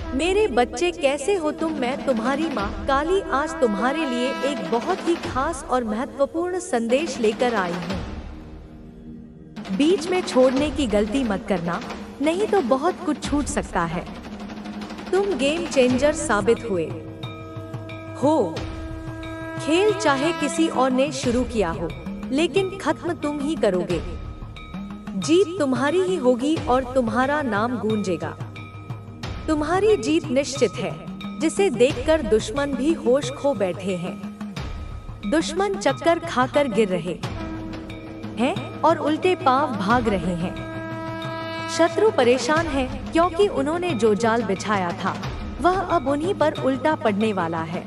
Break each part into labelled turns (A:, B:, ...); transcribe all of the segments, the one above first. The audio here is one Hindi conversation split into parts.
A: मेरे बच्चे कैसे हो तुम? मैं तुम्हारी माँ काली आज तुम्हारे लिए एक बहुत ही खास और महत्वपूर्ण संदेश लेकर आई हूँ। बीच में छोड़ने की गलती मत करना, नहीं तो बहुत कुछ छूट सकता है। तुम गेम चेंजर साबित हुए हो। खेल चाहे किसी और ने शुरू किया हो, लेकिन खत्म तुम ही करोगे। जीत तुम्हारी ही होगी और तुम्हारा नाम गूंजेगा। तुम्हारी जीत निश्चित है, जिसे देखकर दुश्मन भी होश खो बैठे हैं। दुश्मन चक्कर खाकर गिर रहे हैं और उल्टे पांव भाग रहे हैं। शत्रु परेशान है क्योंकि उन्होंने जो जाल बिछाया था वह अब उन्हीं पर उल्टा पड़ने वाला है।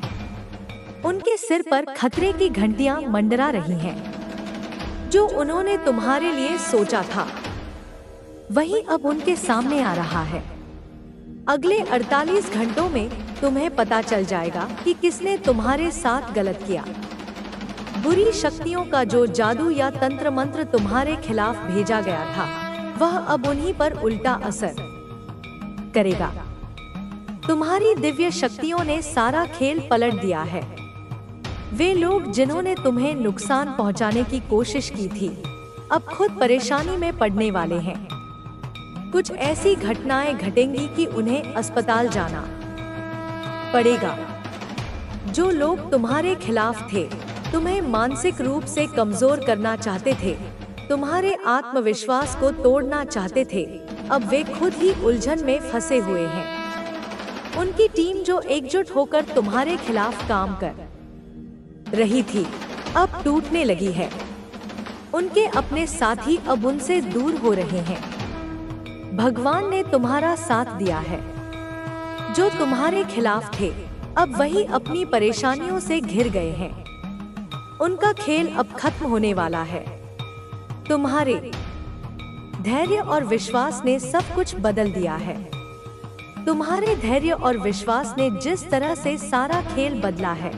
A: उनके सिर पर खतरे की घंटियां मंडरा रही हैं। जो उन्होंने तुम्हारे लिए सोचा था वही अब उनके सामने आ रहा है। अगले 48 घंटों में तुम्हें पता चल जाएगा कि किसने तुम्हारे साथ गलत किया। बुरी शक्तियों का जो जादू या तंत्र मंत्र तुम्हारे खिलाफ भेजा गया था वह अब उन्हीं पर उल्टा असर करेगा। तुम्हारी दिव्य शक्तियों ने सारा खेल पलट दिया है। वे लोग जिन्होंने तुम्हें नुकसान पहुंचाने की कोशिश की थी अब खुद परेशानी में पड़ने वाले हैं। कुछ ऐसी घटनाएं घटेंगी कि उन्हें अस्पताल जाना पड़ेगा। जो लोग तुम्हारे खिलाफ थे, तुम्हें मानसिक रूप से कमजोर करना चाहते थे, तुम्हारे आत्मविश्वास को तोड़ना चाहते थे, अब वे खुद ही उलझन में फंसे हुए हैं। उनकी टीम जो एकजुट होकर तुम्हारे खिलाफ काम कर रही थी अब टूटने लगी है। उनके अपने साथी अब उनसे दूर हो रहे हैं। भगवान ने तुम्हारा साथ दिया है। जो तुम्हारे खिलाफ थे अब वही अपनी परेशानियों से घिर गए हैं। उनका खेल अब खत्म होने वाला है। तुम्हारे धैर्य और विश्वास ने सब कुछ बदल दिया है। तुम्हारे धैर्य और विश्वास ने जिस तरह से सारा खेल बदला है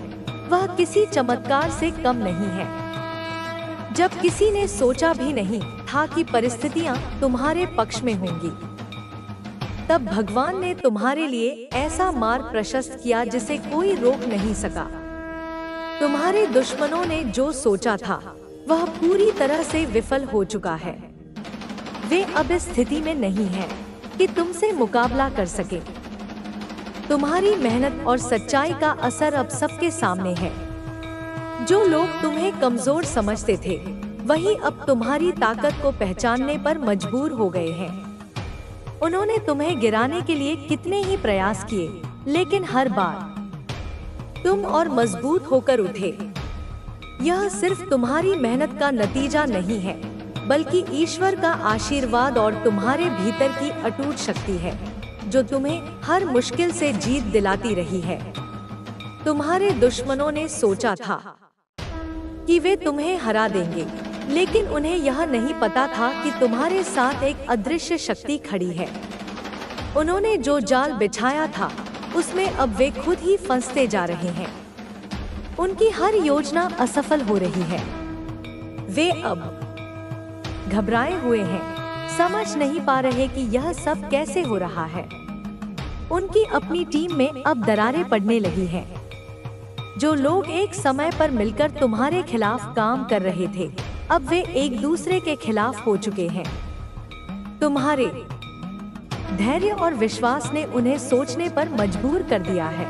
A: वह किसी चमत्कार से कम नहीं है। जब किसी ने सोचा भी नहीं था कि परिस्थितियां तुम्हारे पक्ष में होंगी, तब भगवान ने तुम्हारे लिए ऐसा मार्ग प्रशस्त किया जिसे कोई रोक नहीं सका। तुम्हारे दुश्मनों ने जो सोचा था वह पूरी तरह से विफल हो चुका है। वे अब इस स्थिति में नहीं हैं कि तुमसे मुकाबला कर सके। तुम्हारी मेहनत और सच्चाई का असर अब सबके सामने है। जो लोग तुम्हें कमजोर समझते थे वही अब तुम्हारी ताकत को पहचानने पर मजबूर हो गए हैं। उन्होंने तुम्हें गिराने के लिए कितने ही प्रयास किए, लेकिन हर बार तुम और मजबूत होकर उठे। यह सिर्फ तुम्हारी मेहनत का नतीजा नहीं है, बल्कि ईश्वर का आशीर्वाद और तुम्हारे भीतर की अटूट शक्ति है जो तुम्हें हर मुश्किल से जीत दिलाती रही है। तुम्हारे दुश्मनों ने सोचा था कि वे तुम्हें हरा देंगे, लेकिन उन्हें यह नहीं पता था कि तुम्हारे साथ एक अदृश्य शक्ति खड़ी है। उन्होंने जो जाल बिछाया था उसमें अब वे खुद ही फंसते जा रहे हैं। उनकी हर योजना असफल हो रही है। वे अब घबराए हुए हैं, समझ नहीं पा रहे कि यह सब कैसे हो रहा है। उनकी अपनी टीम में अब दरारें पड़ने लगी हैं। जो लोग एक समय पर मिलकर तुम्हारे खिलाफ काम कर रहे थे अब वे एक दूसरे के खिलाफ हो चुके हैं। तुम्हारे धैर्य और विश्वास ने उन्हें सोचने पर मजबूर कर दिया है।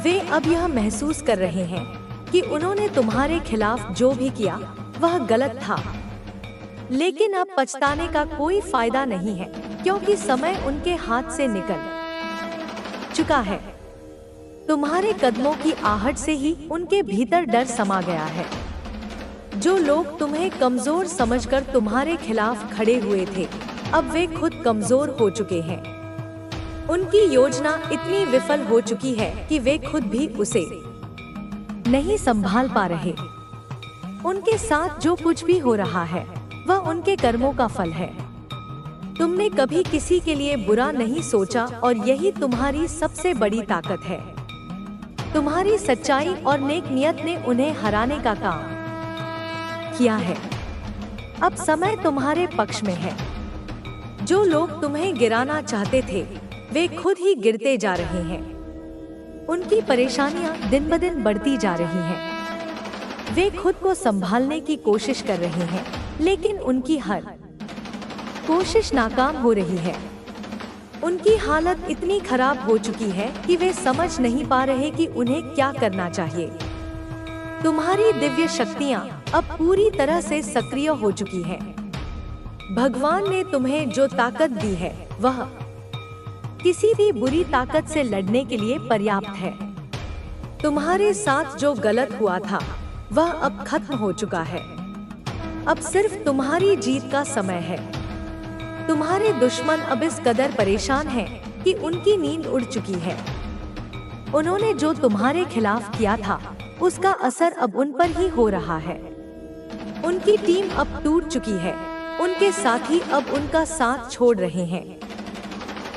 A: वे अब यह महसूस कर रहे हैं कि उन्होंने तुम्हारे खिलाफ जो भी किया वह गलत था, लेकिन अब पछताने का कोई फायदा नहीं है क्योंकि समय उनके हाथ से निकल चुका है। तुम्हारे कदमों की आहट से ही उनके भीतर डर समा गया है। जो लोग तुम्हें कमजोर समझकर तुम्हारे खिलाफ खड़े हुए थे अब वे खुद कमजोर हो चुके हैं। उनकी योजना इतनी विफल हो चुकी है कि वे खुद भी उसे नहीं संभाल पा रहे। उनके साथ जो कुछ भी हो रहा है वह उनके कर्मों का फल है। तुमने कभी किसी के लिए बुरा नहीं सोचा और यही तुम्हारी सबसे बड़ी ताकत है। तुम्हारी सच्चाई और नेक नियत ने उन्हें हराने का काम किया है। अब समय तुम्हारे पक्ष में है। जो लोग तुम्हें गिराना चाहते थे वे खुद ही गिरते जा रहे हैं। उनकी परेशानियां दिन ब दिन बढ़ती जा रही हैं। वे खुद को संभालने की कोशिश कर रहे हैं, लेकिन उनकी हर कोशिश नाकाम हो रही है। उनकी हालत इतनी खराब हो चुकी है कि वे समझ नहीं पा रहे कि उन्हें क्या करना चाहिए। तुम्हारी दिव्य शक्तियां अब पूरी तरह से सक्रिय हो चुकी हैं। भगवान ने तुम्हें जो ताकत दी है वह किसी भी बुरी ताकत से लड़ने के लिए पर्याप्त है। तुम्हारे साथ जो गलत हुआ था वह अब खत्म हो चुका है। अब सिर्फ तुम्हारी जीत का समय है। तुम्हारे दुश्मन अब इस कदर परेशान हैं कि उनकी नींद उड़ चुकी है। उन्होंने जो तुम्हारे खिलाफ किया था उसका असर अब उन पर ही हो रहा है। उनकी टीम अब टूट चुकी है। उनके साथी अब उनका साथ छोड़ रहे हैं।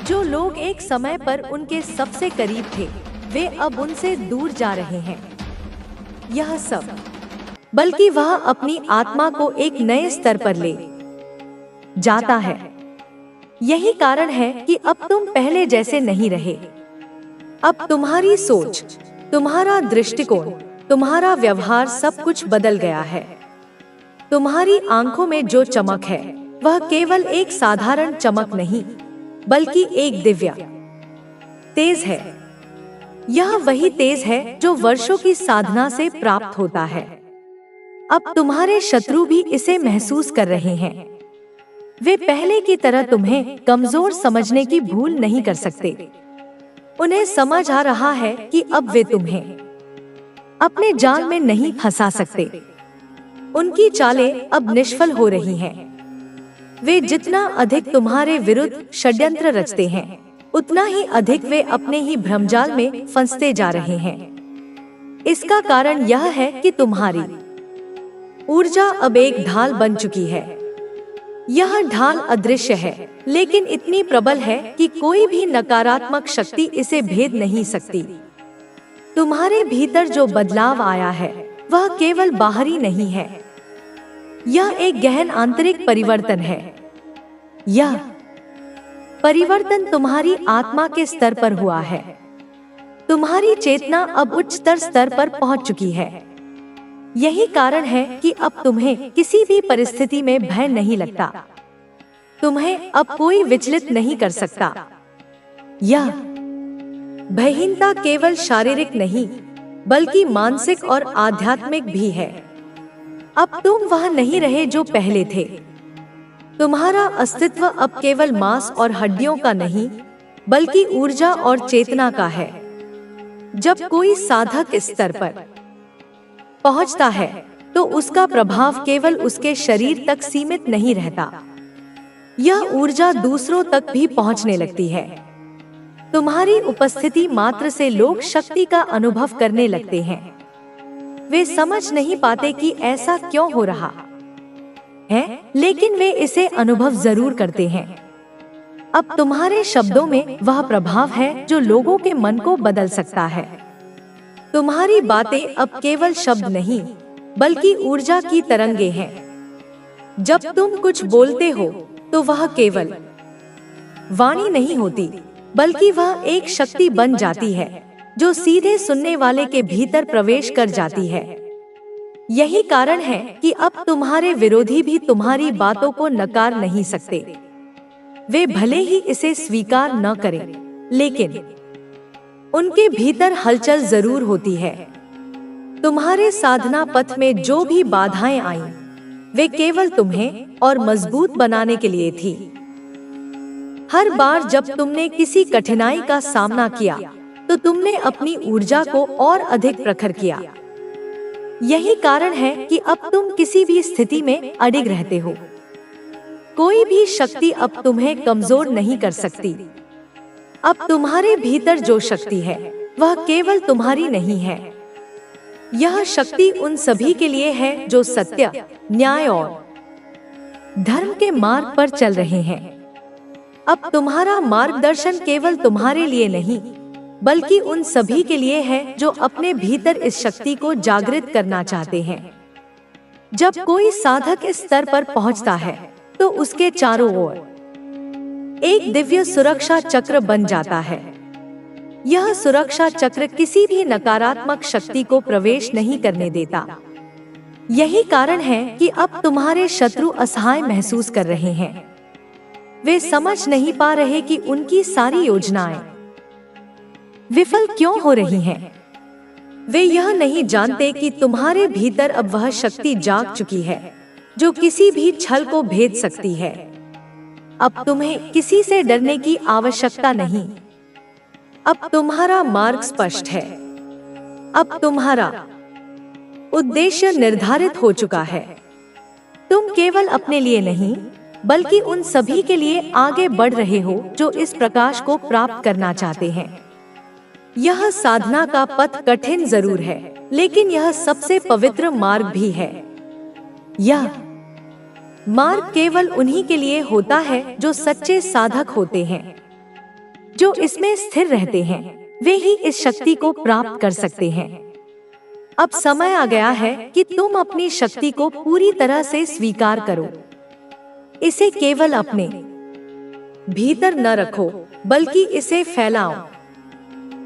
A: जो लोग एक समय पर उनके सबसे करीब थे वे अब उनसे दूर जा रहे हैं। यह सब बल्कि वह अपनी आत्मा को एक नए स्तर पर ले जाता है। यही कारण है कि अब तुम पहले जैसे नहीं रहे। अब तुम्हारी सोच, तुम्हारा दृष्टिकोण, तुम्हारा व्यवहार सब कुछ बदल गया है। तुम्हारी आंखों में जो चमक है वह केवल एक साधारण चमक नहीं बल्कि एक दिव्य तेज है। यह वही तेज है जो वर्षों की साधना से प्राप्त होता है। अब तुम्हारे शत्रु भी इसे महसूस कर रहे हैं। वे पहले की तरह तुम्हें कमजोर समझने की भूल नहीं कर सकते। उन्हें समझ आ रहा है कि अब वे तुम्हें अपने जाल में नहीं फंसा सकते। उनकी चालें अब निष्फल हो रही हैं। वे जितना अधिक तुम्हारे विरुद्ध षड्यंत्र रचते हैं उतना ही अधिक वे अपने ही भ्रमजाल में फंसते जा रहे हैं। इसका कारण यह है कि तुम्हारी ऊर्जा अब एक ढाल बन चुकी है। यह ढाल अदृश्य है लेकिन इतनी प्रबल है कि कोई भी नकारात्मक शक्ति इसे भेद नहीं सकती। तुम्हारे भीतर जो बदलाव आया है वह केवल बाहरी नहीं है, यह एक गहन आंतरिक परिवर्तन है। यह परिवर्तन तुम्हारी आत्मा के स्तर पर हुआ है। तुम्हारी चेतना अब उच्चतर स्तर पर पहुंच चुकी है। यही कारण है कि अब तुम्हें किसी भी परिस्थिति में भय नहीं लगता। तुम्हें अब कोई विचलित नहीं कर सकता। यह भयहीनता केवल शारीरिक नहीं बल्कि मानसिक और आध्यात्मिक भी है। अब तुम वह नहीं रहे जो पहले थे। तुम्हारा अस्तित्व अब केवल मांस और हड्डियों का नहीं बल्कि ऊर्जा और चेतना का है। जब कोई साधक इस स्तर पर पहुंचता है तो उसका प्रभाव केवल उसके शरीर तक सीमित नहीं रहता। यह ऊर्जा दूसरों तक भी पहुंचने लगती है। तुम्हारी उपस्थिति मात्र से लोग शक्ति का अनुभव करने लगते हैं। वे समझ नहीं पाते कि ऐसा क्यों हो रहा है, लेकिन वे इसे अनुभव जरूर करते हैं। अब तुम्हारे शब्दों में वह प्रभाव है जो लोगों के मन को बदल सकता है। तुम्हारी बातें अब केवल शब्द नहीं बल्कि ऊर्जा की तरंगे हैं। जब तुम कुछ बोलते हो तो वह केवल वाणी नहीं होती बल्कि वह एक शक्ति बन जाती है जो सीधे सुनने वाले के भीतर प्रवेश कर जाती है। यही कारण है कि अब तुम्हारे विरोधी भी तुम्हारी बातों को नकार नहीं सकते। वे भले ही इसे स्वीकार न करें, लेकिन उनके भीतर हलचल जरूर होती है। तुम्हारे साधना पथ में जो भी बाधाएं आईं, वे केवल तुम्हें और मजबूत बनाने के लिए थी। हर बार जब तुमने किसी कठिनाई का सामना किया तो तुमने अपनी ऊर्जा को और अधिक प्रखर किया। यही कारण है कि अब तुम किसी भी स्थिति में अडिग रहते हो। कोई भी शक्ति अब तुम्हें कमजोर नहीं कर सकती। अब तुम्हारे भीतर जो शक्ति है वह केवल तुम्हारी नहीं है। यह शक्ति उन सभी के लिए है जो सत्य, न्याय और धर्म के मार्ग पर चल रहे हैं। अब तुम्हारा मार्गदर्शन केवल तुम्हारे लिए नहीं बल्कि उन सभी के लिए है जो अपने भीतर इस शक्ति को जागृत करना चाहते हैं। जब कोई साधक इस स्तर पर पहुंचता है तो उसके चारों ओर एक दिव्य सुरक्षा चक्र बन जाता है। यह सुरक्षा चक्र किसी भी नकारात्मक शक्ति को प्रवेश नहीं करने देता। यही कारण है कि अब तुम्हारे शत्रु असहाय महसूस कर रहे हैं। वे समझ नहीं पा रहे कि उनकी सारी योजनाएं विफल क्यों हो रही हैं। वे यह नहीं जानते कि तुम्हारे भीतर अब वह शक्ति जाग चुकी है जो किसी भी छल को भेद सकती है। अब तुम्हें किसी से डरने की आवश्यकता नहीं। अब तुम्हारा मार्ग स्पष्ट है। अब तुम्हारा उद्देश्य निर्धारित हो चुका है। तुम केवल अपने लिए नहीं बल्कि उन सभी के लिए आगे बढ़ रहे हो जो इस प्रकाश को प्राप्त करना चाहते हैं। यह साधना का पथ कठिन जरूर है, लेकिन यह सबसे पवित्र मार्ग भी है। यह मार्ग केवल उन्हीं के लिए होता है जो सच्चे साधक होते हैं। जो इसमें स्थिर रहते हैं वे ही इस शक्ति को प्राप्त कर सकते हैं। अब समय आ गया है कि तुम अपनी शक्ति को पूरी तरह से स्वीकार करो। इसे केवल अपने भीतर न रखो बल्कि इसे फैलाओ।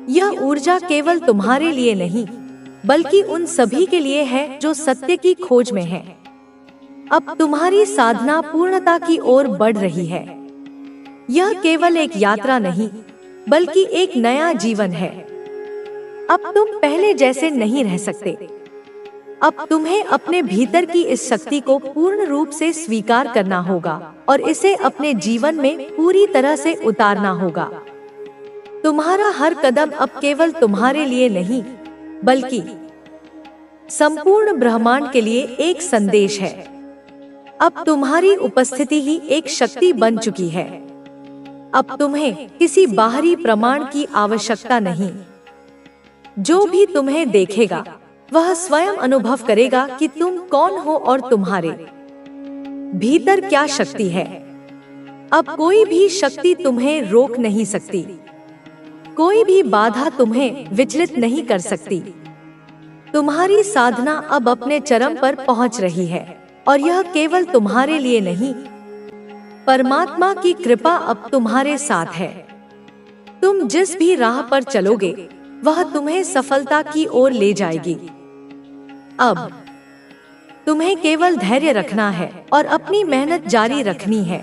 A: यह ऊर्जा केवल तुम्हारे लिए नहीं बल्कि उन सभी के लिए है जो सत्य की खोज में हैं। अब तुम्हारी साधना पूर्णता की ओर बढ़ रही है। यह केवल एक यात्रा नहीं बल्कि एक नया जीवन है। अब तुम पहले जैसे नहीं रह सकते। अब तुम्हें अपने भीतर की इस शक्ति को पूर्ण रूप से स्वीकार करना होगा और इसे अपने जीवन में पूरी तरह से उतारना होगा। तुम्हारा हर कदम अब केवल तुम्हारे लिए नहीं बल्कि संपूर्ण ब्रह्मांड के लिए एक संदेश है। अब तुम्हारी उपस्थिति ही एक शक्ति बन चुकी है। अब तुम्हें किसी बाहरी प्रमाण की आवश्यकता नहीं। जो भी तुम्हें देखेगा वह स्वयं अनुभव करेगा कि तुम कौन हो और तुम्हारे भीतर क्या शक्ति है। अब कोई भी शक्ति तुम्हें रोक नहीं सकती। कोई भी बाधा तुम्हें विचलित नहीं कर सकती। तुम्हारी साधना अब अपने चरम पर पहुंच रही है और यह केवल तुम्हारे लिए नहीं, परमात्मा की कृपा अब तुम्हारे साथ है। तुम जिस भी राह पर चलोगे वह तुम्हें सफलता की ओर ले जाएगी। अब तुम्हें केवल धैर्य रखना है और अपनी मेहनत जारी रखनी है।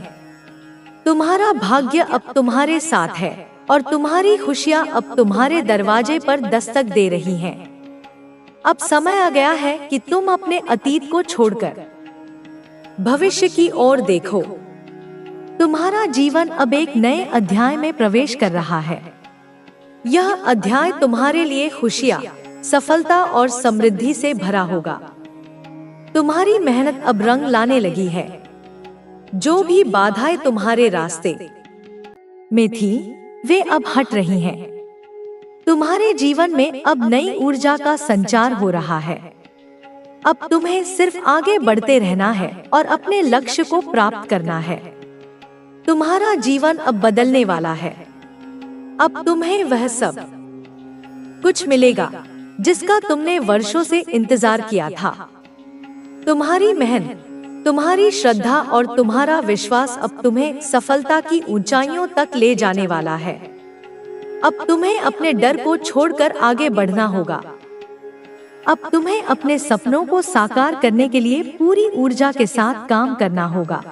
A: तुम्हारा भाग्य अब तुम्हारे साथ है और तुम्हारी खुशियां अब तुम्हारे दरवाजे पर दस्तक दे रही हैं। अब समय आ गया है कि तुम अपने अतीत को छोड़कर भविष्य की ओर देखो। तुम्हारा जीवन अब एक नए अध्याय में प्रवेश कर रहा है। यह अध्याय तुम्हारे लिए खुशियां, सफलता और समृद्धि से भरा होगा। तुम्हारी मेहनत अब रंग लाने लगी है। जो भी बाधाएं तुम्हारे रास्ते में थी वे अब हट रही हैं। तुम्हारे जीवन में अब नई ऊर्जा का संचार हो रहा है। अब तुम्हें सिर्फ आगे बढ़ते रहना है और अपने लक्ष्य को प्राप्त करना है। तुम्हारा जीवन अब बदलने वाला है। अब तुम्हें वह सब कुछ मिलेगा जिसका तुमने वर्षों से इंतजार किया था। तुम्हारी मेहनत, तुम्हारी श्रद्धा और तुम्हारा विश्वास अब तुम्हें सफलता की ऊंचाइयों तक ले जाने वाला है। अब तुम्हें अपने डर को छोड़कर आगे बढ़ना होगा। अब तुम्हें अपने सपनों को साकार करने के लिए पूरी ऊर्जा के साथ काम करना होगा।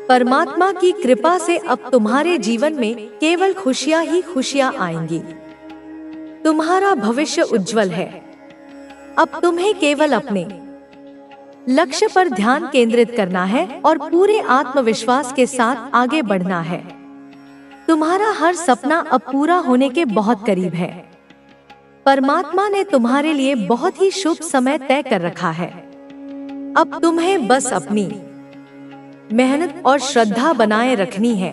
A: परमात्मा की कृपा से अब तुम्हारे जीवन में केवल खुशियां ही खुशियां आएंगी। तुम्हारा भविष्य उज्जवल है। अब तुम्हें केवल अपने लक्ष्य पर ध्यान केंद्रित करना है और पूरे आत्मविश्वास के साथ आगे बढ़ना है। तुम्हारा हर सपना अब पूरा होने के बहुत करीब है। परमात्मा ने तुम्हारे लिए बहुत ही शुभ समय तय कर रखा है। अब तुम्हें बस अपनी मेहनत और श्रद्धा बनाए रखनी है।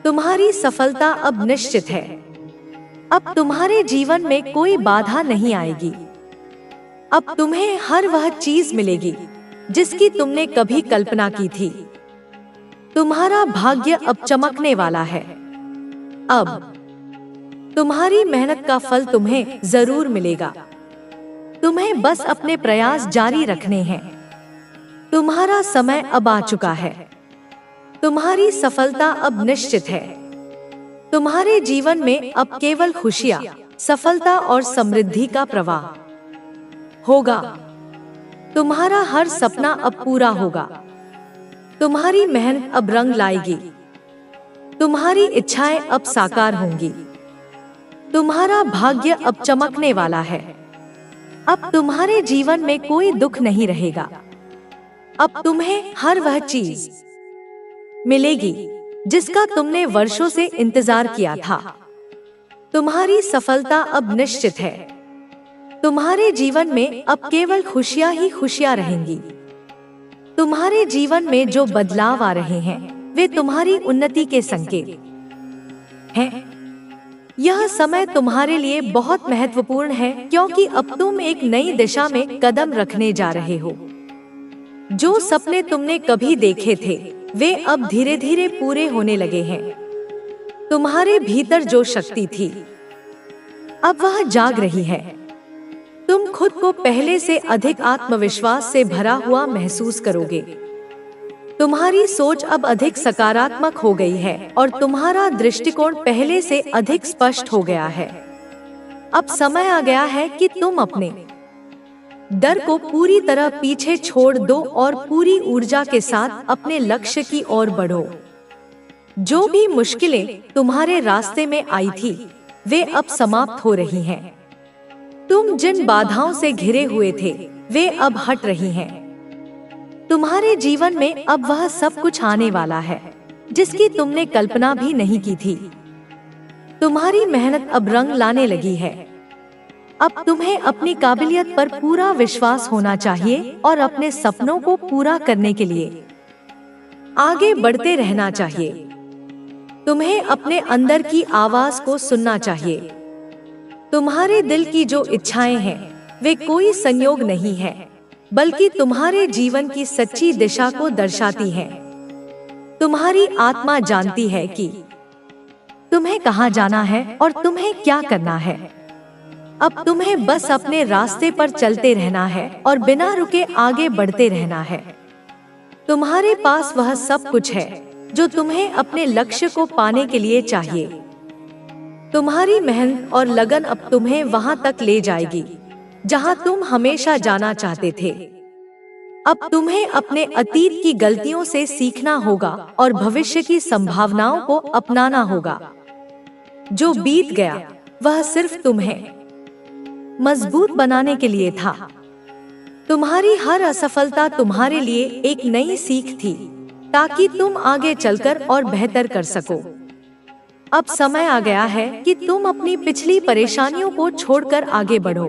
A: तुम्हारी सफलता अब निश्चित है। अब तुम्हारे जीवन में कोई बाधा नहीं आएगी। अब तुम्हें हर वह चीज मिलेगी जिसकी तुमने कभी कल्पना की थी। तुम्हारा भाग्य अब चमकने वाला है। अब तुम्हारी मेहनत का फल तुम्हें जरूर मिलेगा। तुम्हें बस अपने प्रयास जारी रखने हैं। तुम्हारा समय अब आ चुका है। तुम्हारी सफलता अब निश्चित है। तुम्हारे जीवन में अब केवल खुशियां, सफलता और समृद्धि का प्रवाह होगा। तुम्हारा हर सपना अब पूरा होगा। तुम्हारी मेहनत अब रंग लाएगी। तुम्हारी इच्छाएं अब साकार होंगी। तुम्हारा भाग्य अब चमकने वाला है। अब तुम्हारे जीवन में कोई दुख नहीं रहेगा। अब तुम्हें हर वह चीज मिलेगी जिसका तुमने वर्षों से इंतजार किया था। तुम्हारी सफलता अब निश्चित है। तुम्हारे जीवन में अब केवल खुशियां ही खुशियां रहेंगी। तुम्हारे जीवन में जो बदलाव आ रहे हैं वे तुम्हारी उन्नति के संकेत हैं। यह समय तुम्हारे लिए बहुत महत्वपूर्ण है, क्योंकि अब तुम एक नई दिशा में कदम रखने जा रहे हो। जो सपने तुमने कभी देखे थे वे अब धीरे धीरे पूरे होने लगे हैं। तुम्हारे भीतर जो शक्ति थी अब वह जाग रही है। तुम खुद को पहले से अधिक आत्मविश्वास से भरा हुआ महसूस करोगे। तुम्हारी सोच अब अधिक सकारात्मक हो गई है और तुम्हारा दृष्टिकोण पहले से अधिक स्पष्ट हो गया है। अब समय आ गया है कि तुम अपने डर को पूरी तरह पीछे छोड़ दो और पूरी ऊर्जा के साथ अपने लक्ष्य की ओर बढ़ो। जो भी मुश्किलें तुम्हारे रास्ते में आई थी वे अब समाप्त हो रही हैं। तुम जिन बाधाओं से घिरे हुए थे वे अब हट रही हैं। तुम्हारे जीवन में अब वह सब कुछ आने वाला है जिसकी तुमने कल्पना भी नहीं की थी। तुम्हारी मेहनत अब रंग लाने लगी है। अब तुम्हें अपनी काबिलियत पर पूरा विश्वास होना चाहिए और अपने सपनों को पूरा करने के लिए आगे बढ़ते रहना चाहिए। तुम्हें अपने अंदर की आवाज को सुनना चाहिए। तुम्हारे दिल की जो इच्छाएं हैं वे कोई संयोग नहीं है, बल्कि तुम्हारे जीवन की सच्ची दिशा को दर्शाती हैं। तुम्हारी आत्मा जानती है कि तुम्हें कहां जाना है और तुम्हें क्या करना है। अब तुम्हें बस अपने रास्ते पर चलते रहना है और बिना रुके आगे बढ़ते रहना है। तुम्हारे पास वह सब कुछ है जो तुम्हें अपने लक्ष्य को पाने के लिए चाहिए। तुम्हारी मेहनत और लगन अब तुम्हें वहां तक ले जाएगी जहां तुम हमेशा जाना चाहते थे। अब तुम्हें अपने अतीत की गलतियों से सीखना होगा और भविष्य की संभावनाओं को अपनाना होगा। जो बीत गया वह सिर्फ तुम्हें मजबूत बनाने के लिए था। तुम्हारी हर असफलता तुम्हारे लिए एक नई सीख थी, ताकि तुम आगे चलकर और बेहतर कर सको। अब समय आ गया है कि तुम अपनी पिछली परेशानियों को छोड़कर आगे बढ़ो।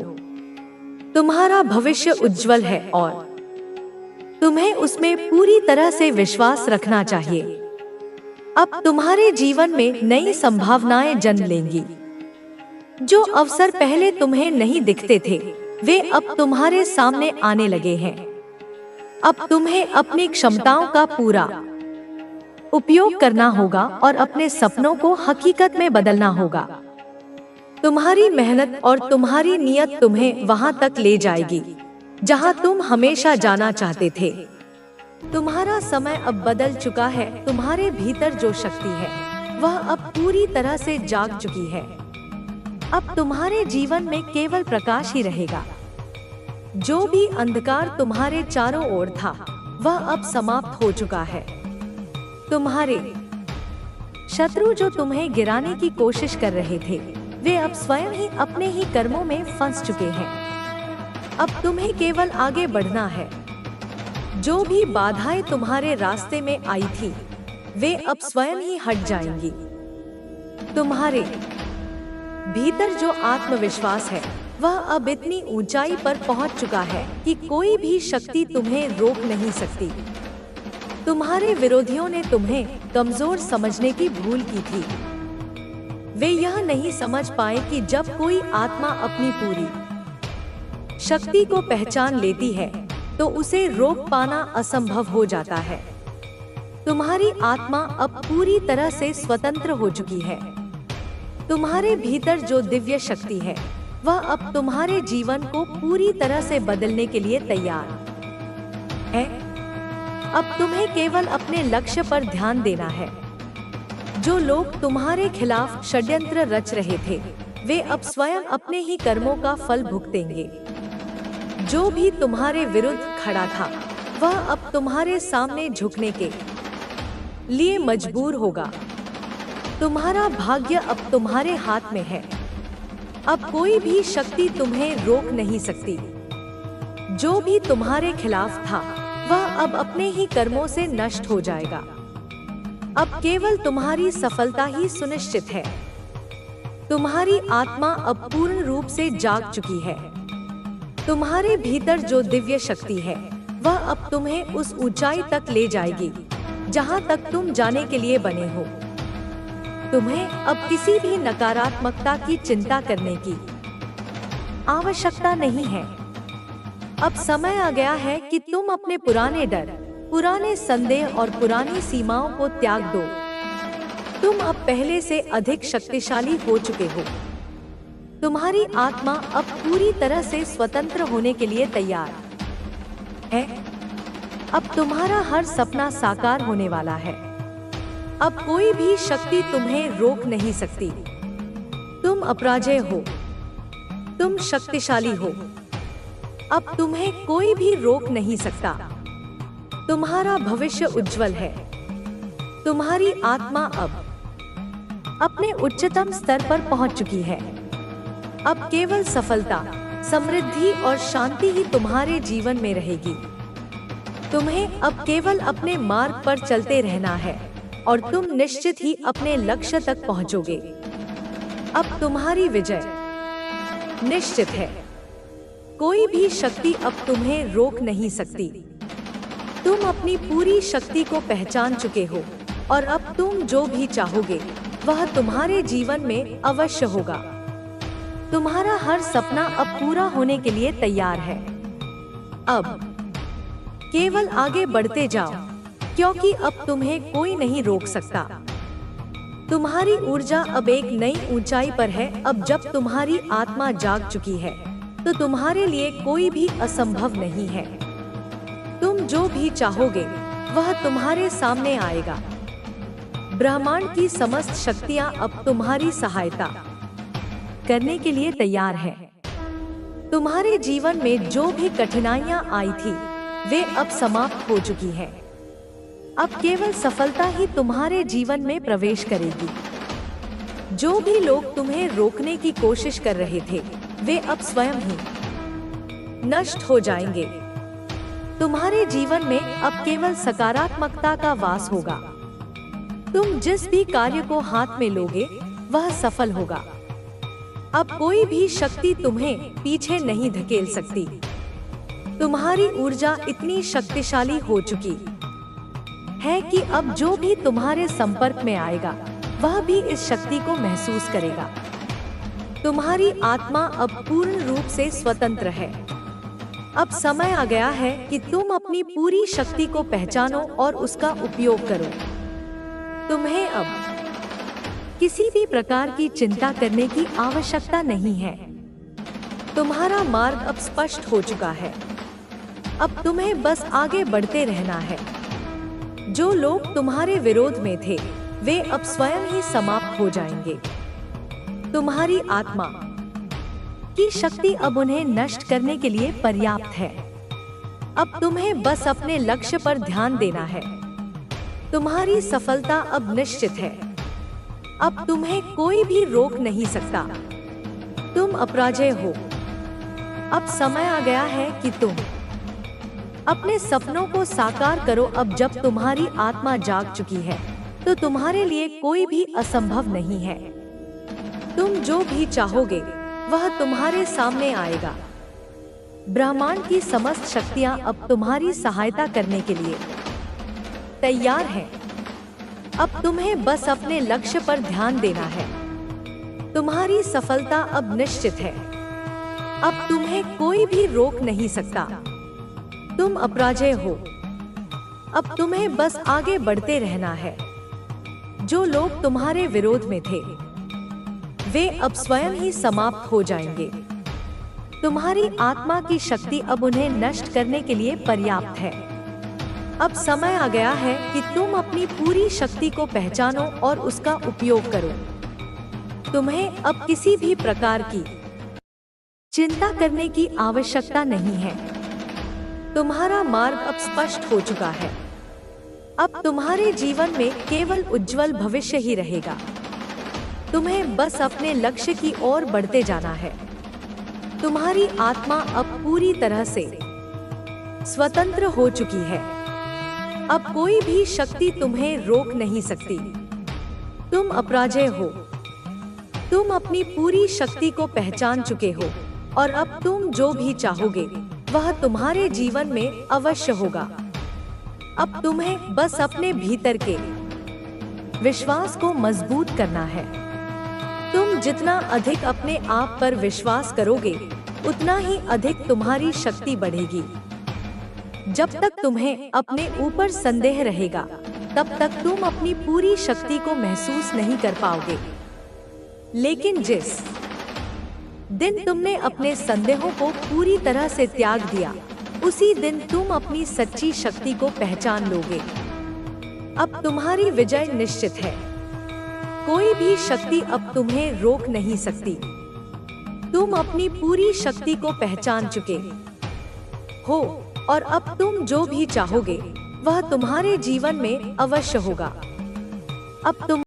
A: तुम्हारा भविष्य उज्जवल है और तुम्हें उसमें पूरी तरह से विश्वास रखना चाहिए। अब तुम्हारे जीवन में नई संभावनाएं जन्म लेंगी। जो अवसर पहले तुम्हें नहीं दिखते थे वे अब तुम्हारे सामने आने लगे हैं। अब तुम्हें अपनी क्षमताओं का पूरा उपयोग करना होगा और अपने सपनों को हकीकत में बदलना होगा। तुम्हारी मेहनत और तुम्हारी नियत तुम्हें वहां तक ले जाएगी जहां तुम हमेशा जाना चाहते थे। तुम्हारा समय अब बदल चुका है। तुम्हारे भीतर जो शक्ति है वह अब पूरी तरह से जाग चुकी है। अब तुम्हारे जीवन में केवल प्रकाश ही रहेगा। जो भी अंधकार तुम्हारे चारों ओर था वह अब समाप्त हो चुका है। तुम्हारे शत्रु जो तुम्हें गिराने की कोशिश कर रहे थे वे अब स्वयं ही अपने ही कर्मों में फंस चुके हैं। अब तुम्हें केवल आगे बढ़ना है। जो भी बाधाएं तुम्हारे रास्ते में आई थी वे अब स्वयं ही हट जाएंगी। तुम्हारे भीतर जो आत्मविश्वास है वह अब इतनी ऊंचाई पर पहुंच चुका है कि कोई भी शक्ति तुम्हें रोक नहीं सकती। तुम्हारे विरोधियों ने तुम्हें कमजोर समझने की भूल की थी। वे यह नहीं समझ पाए कि जब कोई आत्मा अपनी पूरी शक्ति को पहचान लेती है तो उसे रोक पाना असंभव हो जाता है। तुम्हारी आत्मा अब पूरी तरह से स्वतंत्र हो चुकी है। तुम्हारे भीतर जो दिव्य शक्ति है वह अब तुम्हारे जीवन को पूरी तरह से बदलने के लिए तैयार है। अब तुम्हें केवल अपने लक्ष्य पर ध्यान देना है। जो लोग तुम्हारे खिलाफ षड्यंत्र रच रहे थे, वे अब स्वयं अपने ही कर्मों का फल भुगतेंगे। जो भी तुम्हारे विरुद्ध खड़ा था, वह अब तुम्हारे सामने झुकने के लिए मजबूर होगा। तुम्हारा भाग्य अब तुम्हारे हाथ में है। अब कोई भी शक्ति तुम्हें रोक नहीं सकती। जो भी तुम्हारे खिलाफ था, वह अब अपने ही कर्मों से नष्ट हो जाएगा। अब केवल तुम्हारी सफलता ही सुनिश्चित है। तुम्हारी आत्मा अब पूर्ण रूप से जाग चुकी है। तुम्हारे भीतर जो दिव्य शक्ति है, वह अब तुम्हें उस ऊंचाई तक ले जाएगी जहां तक तुम जाने के लिए बने हो। तुम्हें अब किसी भी नकारात्मकता की चिंता करने की आवश्यकता नहीं है। अब समय आ गया है कि तुम अपने पुराने डर, पुराने संदेह और पुरानी सीमाओं को त्याग दो। तुम अब पहले से अधिक शक्तिशाली हो चुके हो। तुम्हारी आत्मा अब पूरी तरह से स्वतंत्र होने के लिए तैयार है। अब तुम्हारा हर सपना साकार होने वाला है। अब कोई भी शक्ति तुम्हें रोक नहीं सकती। तुम अपराजेय हो। तुम शक्तिशाली हो। अब तुम्हें कोई भी रोक नहीं सकता। तुम्हारा भविष्य उज्जवल है। तुम्हारी आत्मा अब अपने उच्चतम स्तर पर पहुंच चुकी है। अब केवल सफलता, समृद्धि और शांति ही तुम्हारे जीवन में रहेगी। तुम्हें अब केवल अपने मार्ग पर चलते रहना है और तुम निश्चित ही अपने लक्ष्य तक पहुंचोगे। अब तुम्हारी विजय निश्चित है। कोई भी शक्ति अब तुम्हें रोक नहीं सकती। तुम अपनी पूरी शक्ति को पहचान चुके हो और अब तुम जो भी चाहोगे, वह तुम्हारे जीवन में अवश्य होगा। तुम्हारा हर सपना अब पूरा होने के लिए तैयार है। अब केवल आगे बढ़ते जाओ, क्योंकि अब तुम्हें कोई नहीं रोक सकता। तुम्हारी ऊर्जा अब एक नई ऊंचाई पर है। अब जब तुम्हारी आत्मा जाग चुकी है, तो तुम्हारे लिए कोई भी असंभव नहीं है। तुम जो भी चाहोगे, वह तुम्हारे सामने आएगा। ब्रह्मांड की समस्त शक्तियां अब तुम्हारी सहायता करने के लिए तैयार हैं। तुम्हारे जीवन में जो भी कठिनाइयां आई थी, वे अब समाप्त हो चुकी हैं। अब केवल सफलता ही तुम्हारे जीवन में प्रवेश करेगी। जो भी लोग तुम्हें रोकने की कोशिश कर रहे थे, वे अब स्वयं ही नष्ट हो जाएंगे। तुम्हारे जीवन में अब केवल सकारात्मकता का वास होगा। तुम जिस भी कार्य को हाथ में लोगे, वह सफल होगा। अब कोई भी शक्ति तुम्हें पीछे नहीं धकेल सकती। तुम्हारी ऊर्जा इतनी शक्तिशाली हो चुकी है कि अब जो भी तुम्हारे संपर्क में आएगा, वह भी इस शक्ति को महसूस करेगा। तुम्हारी आत्मा अब पूर्ण रूप से स्वतंत्र है। अब समय आ गया है कि तुम अपनी पूरी शक्ति को पहचानो और उसका उपयोग करो। तुम्हें अब किसी भी प्रकार की चिंता करने की आवश्यकता नहीं है। तुम्हारा मार्ग अब स्पष्ट हो चुका है। अब तुम्हें बस आगे बढ़ते रहना है। जो लोग तुम्हारे विरोध में थे, वे अब स्वयं ही समाप्त हो जाएंगे। तुम्हारी आत्मा की शक्ति अब उन्हें नष्ट करने के लिए पर्याप्त है। अब तुम्हें बस अपने लक्ष्य पर ध्यान देना है। तुम्हारी सफलता अब निश्चित है। अब तुम्हें कोई भी रोक नहीं सकता। तुम अपराजेय हो। अब समय आ गया है कि तुम अपने सपनों को साकार करो। अब जब तुम्हारी आत्मा जाग चुकी है, तो तुम्हारे लिए कोई भी असंभव नहीं है। तुम जो भी चाहोगे, वह तुम्हारे सामने आएगा। ब्रह्मांड की समस्त शक्तियां अब तुम्हारी सहायता करने के लिए तैयार हैं। अब तुम्हें बस अपने लक्ष्य पर ध्यान देना है। तुम्हारी सफलता अब निश्चित है। अब तुम्हें कोई भी रोक नहीं सकता। तुम अपराजेय हो। अब तुम्हें बस आगे बढ़ते रहना है। जो लोग तुम्हारे विरोध में थे, वे अब स्वयं ही समाप्त हो जाएंगे। तुम्हारी आत्मा की शक्ति अब उन्हें नष्ट करने के लिए पर्याप्त है। अब समय आ गया है कि तुम अपनी पूरी शक्ति को पहचानो और उसका उपयोग करो। तुम्हें अब किसी भी प्रकार की चिंता करने की आवश्यकता नहीं है। तुम्हारा मार्ग अब स्पष्ट हो चुका है। अब तुम्हारे जीवन में केवल उज्जवल भविष्य ही रहेगा। तुम्हें बस अपने लक्ष्य की ओर बढ़ते जाना है। तुम्हारी आत्मा अब पूरी तरह से स्वतंत्र हो चुकी है। अब कोई भी शक्ति तुम्हें रोक नहीं सकती। तुम अपराजेय हो। तुम अपनी पूरी शक्ति को पहचान चुके हो और अब तुम जो भी चाहोगे वह तुम्हारे जीवन में अवश्य होगा। अब तुम्हें बस अपने भीतर के विश्वास को मजबूत करना है। तुम जितना अधिक अपने आप पर विश्वास करोगे उतना ही अधिक तुम्हारी शक्ति बढ़ेगी। जब तक तुम्हें अपने ऊपर संदेह रहेगा तब तक तुम अपनी पूरी शक्ति को महसूस नहीं कर पाओगे। लेकिन जिस दिन तुमने अपने संदेहों को पूरी तरह से त्याग दिया, उसी दिन तुम अपनी सच्ची शक्ति को पहचान लोगे। अब तुम्हारी विजय निश्चित है। कोई भी शक्ति अब तुम्हें रोक नहीं सकती। तुम अपनी पूरी शक्ति को पहचान चुके हो और अब तुम जो भी चाहोगे वह तुम्हारे जीवन में अवश्य होगा। अब तुम